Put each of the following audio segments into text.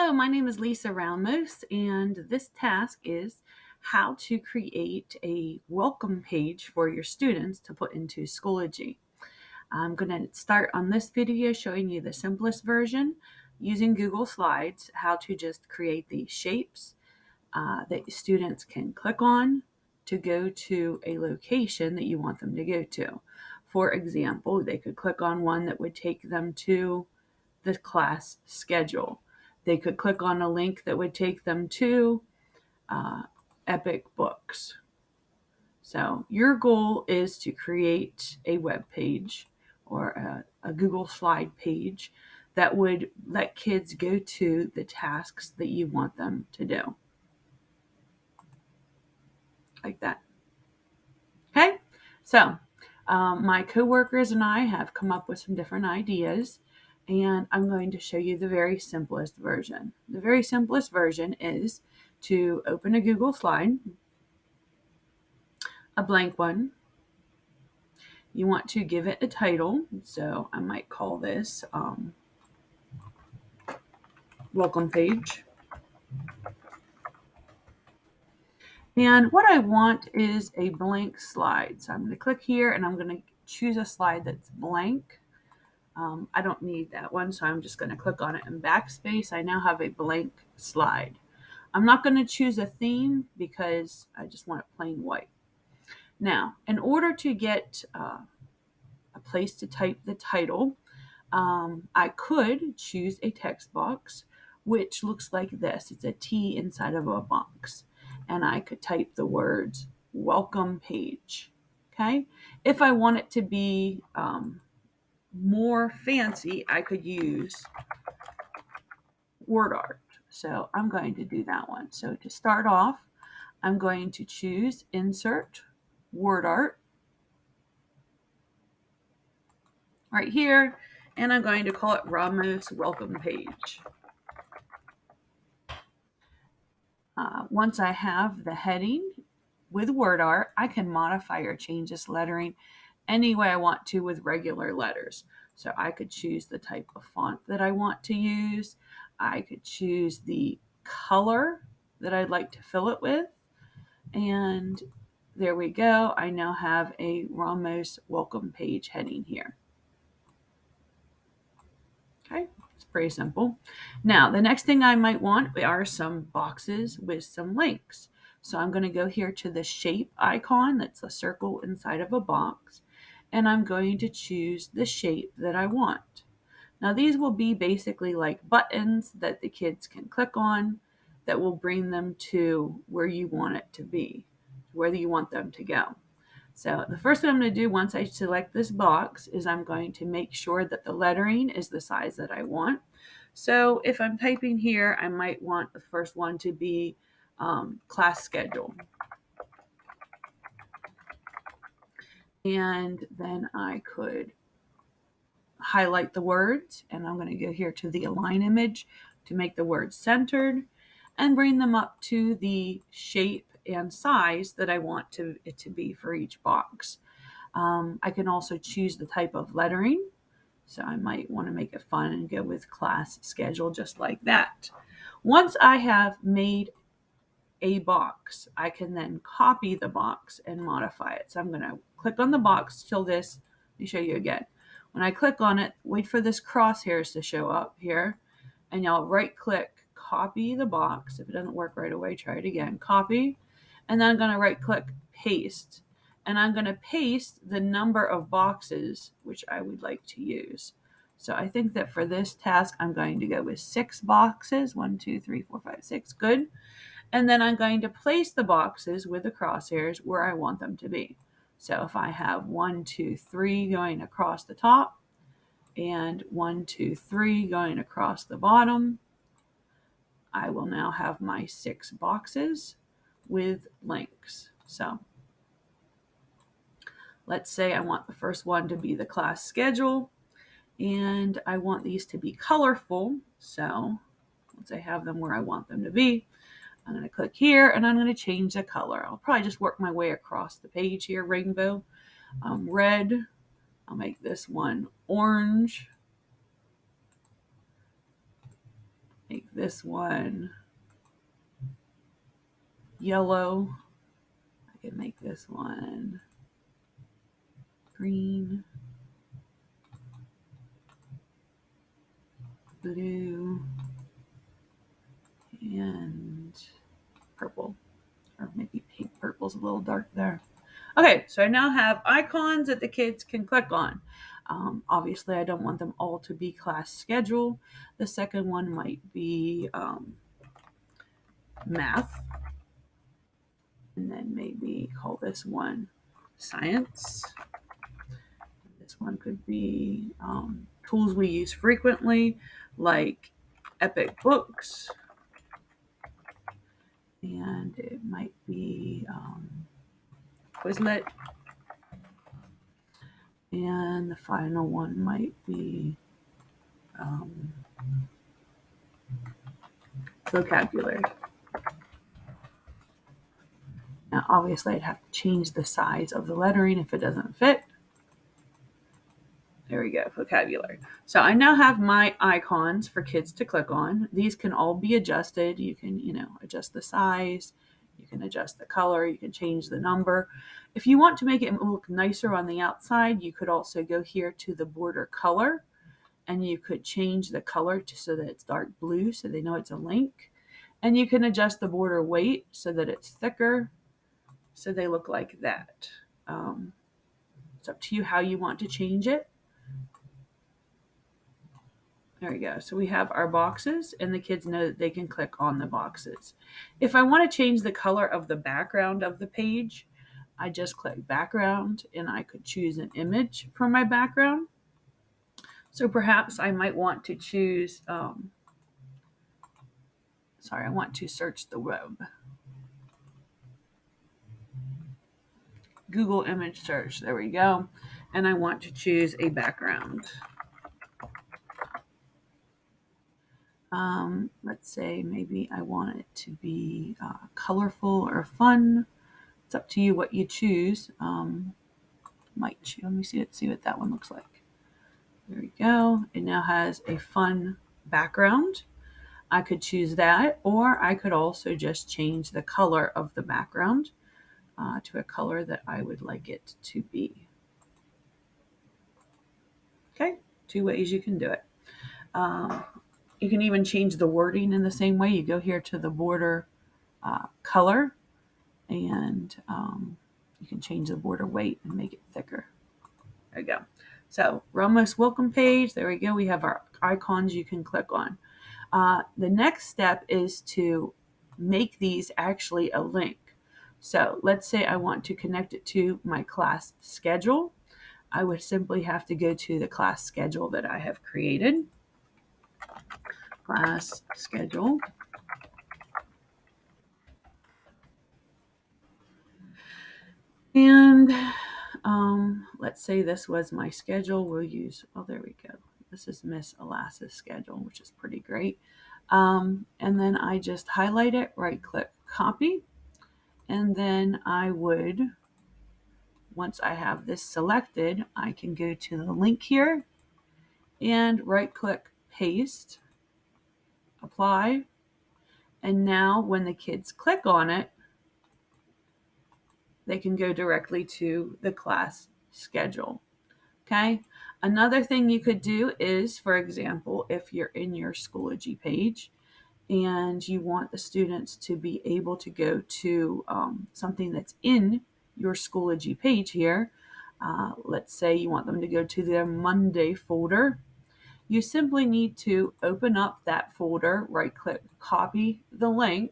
Hello, my name is Lisa Ramos, and this task is how to create a welcome page for your students to put into Schoology. I'm going to start on this video showing you the simplest version using Google Slides, how to just create these shapes that students can click on to go to a location that you want them to go to. For example, they could click on one that would take them to the class schedule. They could click on a link that would take them to Epic Books. So your goal is to create a web page or a Google slide page that would let kids go to the tasks that you want them to do. Like that. Okay, so my coworkers and I have come up with some different ideas, and I'm going to show you the very simplest version. The very simplest version is to open a Google slide, a blank one. You want to give it a title, so I might call this welcome page. And what I want is a blank slide. So I'm going to click here and I'm going to choose a slide that's blank. I don't need that one, so I'm just going to click on it in backspace. I now have a blank slide. I'm not going to choose a theme because I just want it plain white. Now, in order to get a place to type the title, I could choose a text box, which looks like this. It's a T inside of a box. And I could type the words welcome page. Okay. If I want it to be more fancy, I could use word art. So I'm going to do that one. So to start off, I'm going to choose insert word art right here, and I'm going to call it Ramos welcome page. Once I have the heading with word art, I can modify or change this lettering any way I want to with regular letters. So I could choose the type of font that I want to use. I could choose the color that I'd like to fill it with. And there we go. I now have a Ramos welcome page heading here. Okay, it's pretty simple. Now, the next thing I might want are some boxes with some links. So I'm going to go here to the shape icon, that's a circle inside of a box, and I'm going to choose the shape that I want. Now, these will be basically like buttons that the kids can click on that will bring them to where you want it to be, where you want them to go. So the first thing I'm going to do once I select this box is I'm going to make sure that the lettering is the size that I want. So if I'm typing here, I might want the first one to be class schedule. And then I could highlight the words, and I'm going to go here to the align image to make the words centered and bring them up to the shape and size that I want it to be for each box. I can also choose the type of lettering. So I might want to make it fun and go with class schedule just like that. Once I have made a box, I can then copy the box and modify it. So I'm going to click on the box till this. Let me show you again. When I click on it, wait for this crosshairs to show up here, and y'all right click, copy the box. If it doesn't work right away, try it again. Copy, and then I'm going to right click, paste. And I'm going to paste the number of boxes which I would like to use. So I think that for this task, I'm going to go with 6 boxes. 1, 2, 3, 4, 5, 6. Good. And then I'm going to place the boxes with the crosshairs where I want them to be. So if I have 1, 2, 3 going across the top and 1, 2, 3 going across the bottom, I will now have my 6 boxes with links. So let's say I want the first one to be the class schedule, and I want these to be colorful. So once I have them where I want them to be, I'm going to click here and I'm going to change the color. I'll probably just work my way across the page here, rainbow, red. I'll make this one orange. make this one yellow. I can make this one green, blue, and purple. Or maybe pink. Purple's a little dark there. Okay, so I now have icons that the kids can click on. Obviously, I don't want them all to be class schedule. The second one might be math. And then maybe call this one science. This one could be tools we use frequently, like Epic Books. And it might be Quizlet. And the final one might be vocabulary. Now, obviously, I'd have to change the size of the lettering if it doesn't fit. There we go, vocabulary. So I now have my icons for kids to click on. These can all be adjusted. You can, adjust the size. You can adjust the color. You can change the number. If you want to make it look nicer on the outside, you could also go here to the border color, and you could change the color so that it's dark blue so they know it's a link. And you can adjust the border weight so that it's thicker, so they look like that. It's up to you how you want to change it. There we go. So we have our boxes, and the kids know that they can click on the boxes. If I want to change the color of the background of the page, I just click background, and I could choose an image for my background. So perhaps I might want to choose, I want to search the web. Google image search. There we go. And I want to choose a background. Let's say maybe I want it to be colorful or fun. It's up to you what you choose. Let me see what that one looks like. There we go. It now has a fun background. I could choose that, or I could also just change the color of the background to a color that I would like it to be. Okay, 2 ways you can do it. You can even change the wording in the same way. You go here to the border color, and you can change the border weight and make it thicker. There we go. So Ramos welcome page. There we go. We have our icons you can click on. The next step is to make these actually a link. So let's say I want to connect it to my class schedule. I would simply have to go to the class schedule that I have created. Class schedule. And let's say this was my schedule. We'll use, there we go. This is Miss Alassa's schedule, which is pretty great. And then I just highlight it, right click, copy. And then I would, once I have this selected, I can go to the link here and right click, paste, apply. And now when the kids click on it, they can go directly to the class schedule. Okay. Another thing you could do is, for example, if you're in your Schoology page and you want the students to be able to go to something that's in your Schoology page here, let's say you want them to go to their Monday folder, you simply need to open up that folder, right click, copy the link,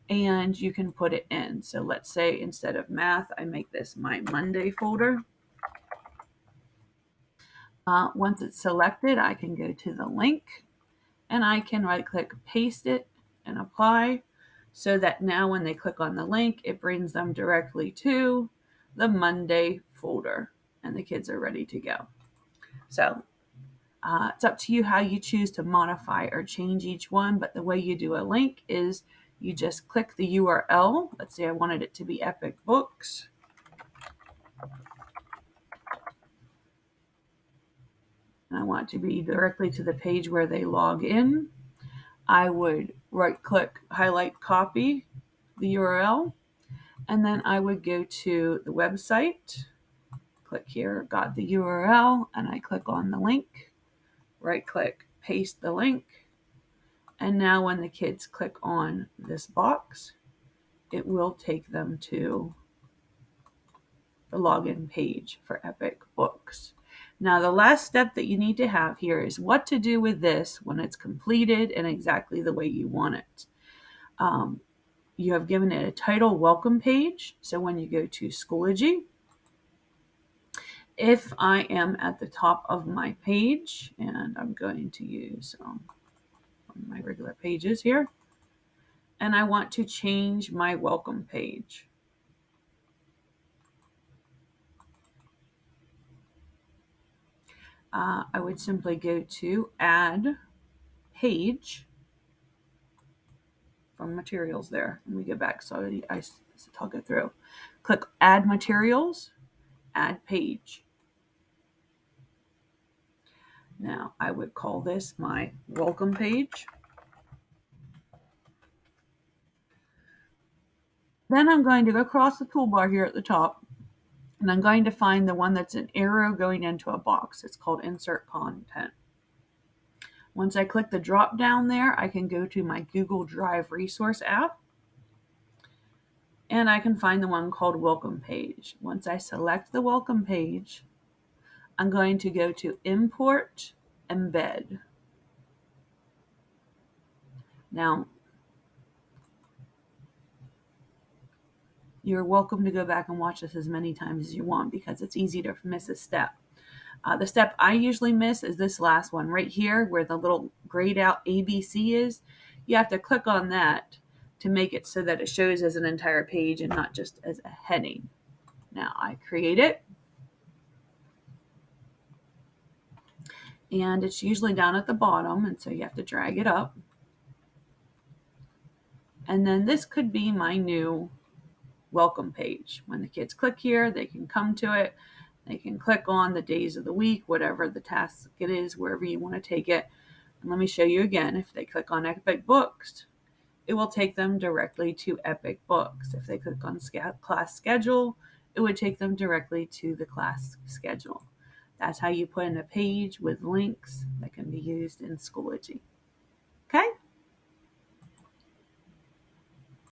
and you can put it in. So let's say instead of math, I make this my Monday folder. Once it's selected, I can go to the link and I can right click, paste it, and apply, so that now when they click on the link, it brings them directly to the Monday folder and the kids are ready to go. So it's up to you how you choose to modify or change each one, but the way you do a link is you just click the URL. Let's say I wanted it to be Epic Books. And I want it to be directly to the page where they log in. I would right click, highlight, copy the URL, and then I would go to the website, click here, got the URL, and I click on the link, right click, paste the link, and now when the kids click on this box, it will take them to the login page for Epic Books. Now, the last step that you need to have here is what to do with this when it's completed and exactly the way you want it. You have given it a title welcome page. So when you go to Schoology, if I am at the top of my page, and I'm going to use my regular pages here, and I want to change my welcome page. I would simply go to Add Page from Materials there. Let me go back so I talk it through. Click Add Materials, Add Page. Now I would call this my welcome page. Then I'm going to go across the toolbar here at the top, and I'm going to find the one that's an arrow going into a box. It's called Insert Content. Once I click the drop down there, I can go to my Google Drive resource app, and I can find the one called Welcome Page. Once I select the welcome page, I'm going to go to Import, Embed. Now, you're welcome to go back and watch this as many times as you want because it's easy to miss a step. The step I usually miss is this last one right here where the little grayed out ABC is. You have to click on that to make it so that it shows as an entire page and not just as a heading. Now I create it, and it's usually down at the bottom, and so you have to drag it up. And then this could be my new welcome page. When the kids click here, they can come to it. They can click on the days of the week, whatever the task it is, wherever you want to take it. And let me show you again. If they click on Epic Books, it will take them directly to Epic Books. If they click on class schedule, it would take them directly to the class schedule. That's how you put in a page with links that can be used in Schoology.